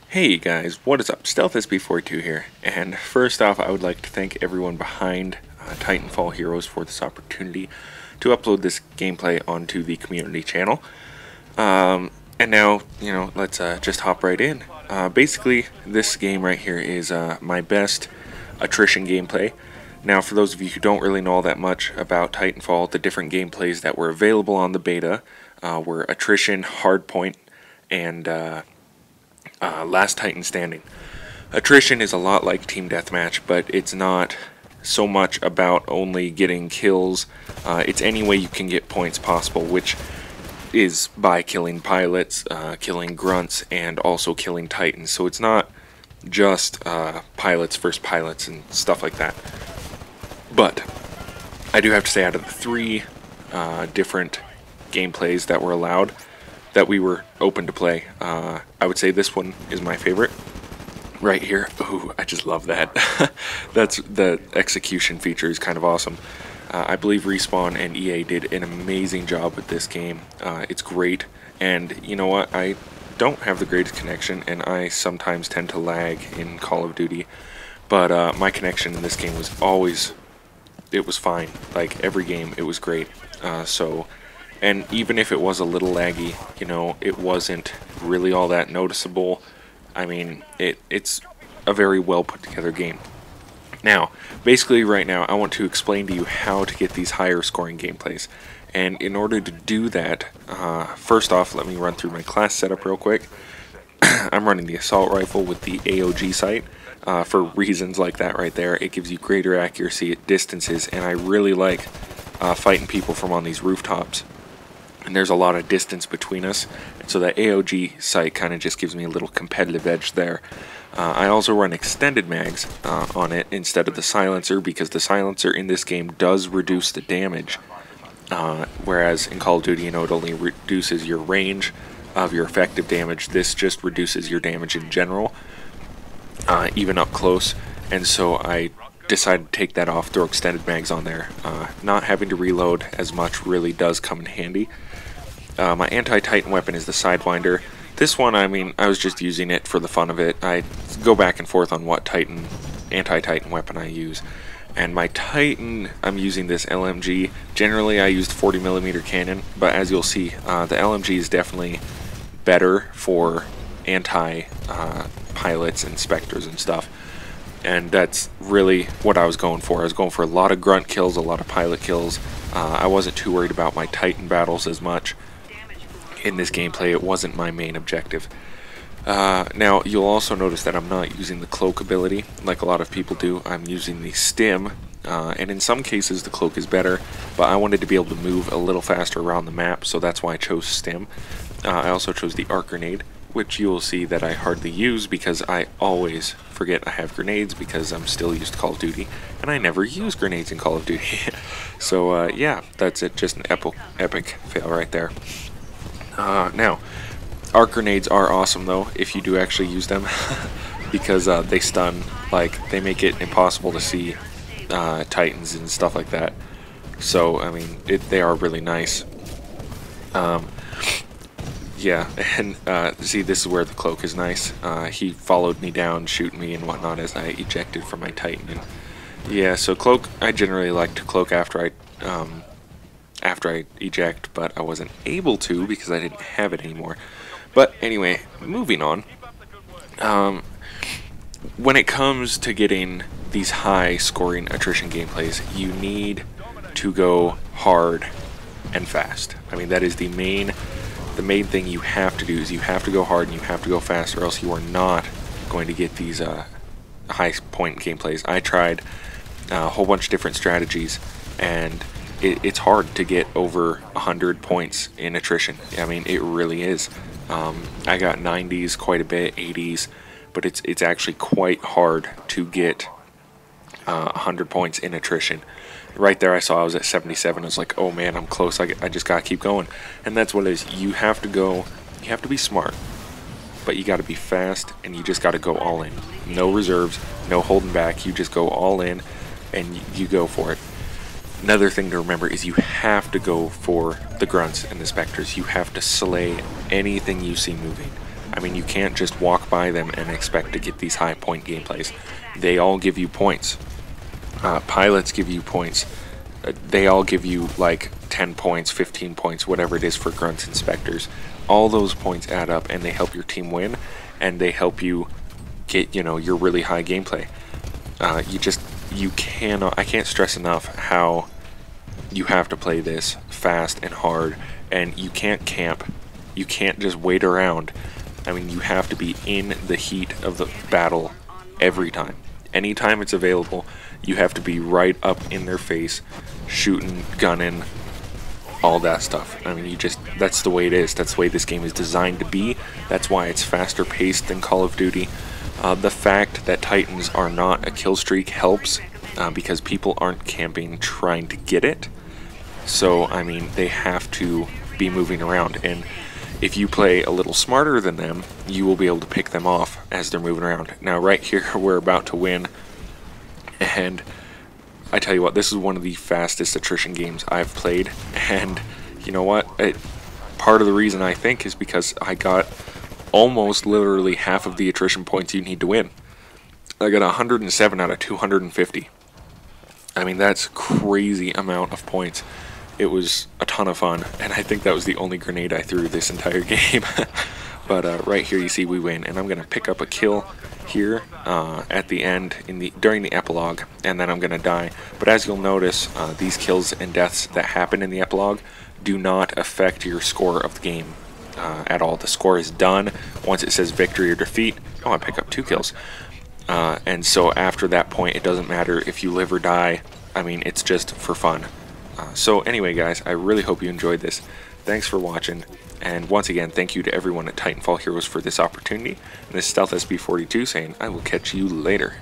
Hey guys, what is up? StealthSB42 here, and first off I would like to thank everyone behind Titanfall Heroes for this opportunity to upload this gameplay onto the community channel. And now, let's just hop right in. Basically, this game right here is my best attrition gameplay. Now, for those of you who don't really know all that much about Titanfall, the different gameplays that were available on the beta were attrition, hardpoint, and Last Titan Standing. Attrition is a lot like Team Deathmatch, but it's not so much about only getting kills. It's any way you can get points possible, which is by killing pilots, killing grunts, and also killing titans. So it's not just pilots versus pilots and stuff like that. But I do have to say, out of the three different gameplays that were allowed, that we were open to play, I would say this one is my favorite. Right here. Ooh, I just love that. That's the execution feature is kind of awesome. I believe Respawn and EA did an amazing job with this game. It's great, and you know what? I don't have the greatest connection, and I sometimes tend to lag in Call of Duty, but my connection in this game was always, it was fine. Like, every game, it was great. And even if it was a little laggy, it wasn't really all that noticeable. I mean, it's a very well put together game. Now, basically right now, I want to explain to you how to get these higher scoring gameplays. And in order to do that, first off, let me run through my class setup real quick. I'm running the assault rifle with the AOG sight. For reasons like that right there. It gives you greater accuracy at distances, and I really like fighting people from on these rooftops. And there's a lot of distance between us, and so that AOG sight kind of just gives me a little competitive edge there. I also run extended mags on it instead of the silencer, because the silencer in this game does reduce the damage, whereas in Call of Duty, it only reduces your range of your effective damage. This just reduces your damage in general, even up close, and so I decided to take that off, throw extended mags on there. Not having to reload as much really does come in handy. My anti-Titan weapon is the Sidewinder. This one, I mean, I was just using it for the fun of it. I go back and forth on what anti-Titan weapon I use. And my Titan, I'm using this LMG. Generally, I used 40mm cannon, but as you'll see, the LMG is definitely better for anti-pilots and specters and stuff. And that's really what I was going for. I was going for a lot of grunt kills, a lot of pilot kills. I wasn't too worried about my Titan battles as much. In this gameplay, it wasn't my main objective. Now, you'll also notice that I'm not using the cloak ability like a lot of people do. I'm using the stim, and in some cases the cloak is better, but I wanted to be able to move a little faster around the map, so that's why I chose stim. I also chose the arc grenade, which you'll see that I hardly use because I always forget I have grenades because I'm still used to Call of Duty, and I never use grenades in Call of Duty. So yeah, that's it, just an epic fail right there. Now, arc grenades are awesome though, if you do actually use them, because they stun, like, they make it impossible to see Titans and stuff like that. So, I mean, they are really nice. Yeah, and see, this is where the cloak is nice. He followed me down, shooting me and whatnot as I ejected from my Titan. And yeah, so cloak, I generally like to cloak after I eject, but I wasn't able to because I didn't have it anymore. But anyway, moving on. When it comes to getting these high scoring attrition gameplays, you need to go hard and fast. I mean, that is the main thing you have to do, is you have to go hard and you have to go fast, or else you are not going to get these high point gameplays. I tried a whole bunch of different strategies, and it's hard to get over 100 points in attrition. I mean, it really is. I got 90s quite a bit, 80s, but it's actually quite hard to get 100 points in attrition. Right there I saw I was at 77. I was like, oh man, I'm close. I just gotta keep going. And that's what it is. You have to be smart, but you gotta be fast, and you just gotta go all in. No reserves, no holding back. You just go all in and you go for it. Another thing to remember is you have to go for the grunts and the specters. You have to slay anything you see moving. I mean, you can't just walk by them and expect to get these high point gameplays. They all give you points. Pilots give you points. They all give you like 10 points, 15 points, whatever it is for grunts inspectors. All those points add up and they help your team win, and they help you get, you know, your really high gameplay. You cannot, I can't stress enough how you have to play this fast and hard, and you can't camp. You can't just wait around. I mean, you have to be in the heat of the battle every time. Anytime it's available, you have to be right up in their face, shooting, gunning, all that stuff. I mean, that's the way it is. That's the way this game is designed to be. That's why it's faster paced than Call of Duty. The fact that Titans are not a kill streak helps, because people aren't camping trying to get it. So, I mean, they have to be moving around, and if you play a little smarter than them, you will be able to pick them off as they're moving around. Now, right here, we're about to win, and I tell you what, this is one of the fastest attrition games I've played, and you know what? Part of the reason I think is because I got almost literally half of the attrition points you need to win. I got 107 out of 250. I mean, that's crazy amount of points. It was a ton of fun, and I think that was the only grenade I threw this entire game. But right here you see we win, and I'm going to pick up a kill here at the end during the epilogue, and then I'm going to die. But as you'll notice, these kills and deaths that happen in the epilogue do not affect your score of the game at all. The score is done once it says victory or defeat. Oh, I pick up 2 kills. And so after that point, it doesn't matter if you live or die. I mean, it's just for fun. So anyway, guys, I really hope you enjoyed this. Thanks for watching, and once again, thank you to everyone at Titanfall Heroes for this opportunity. And this is Stealth SB42 saying, I will catch you later.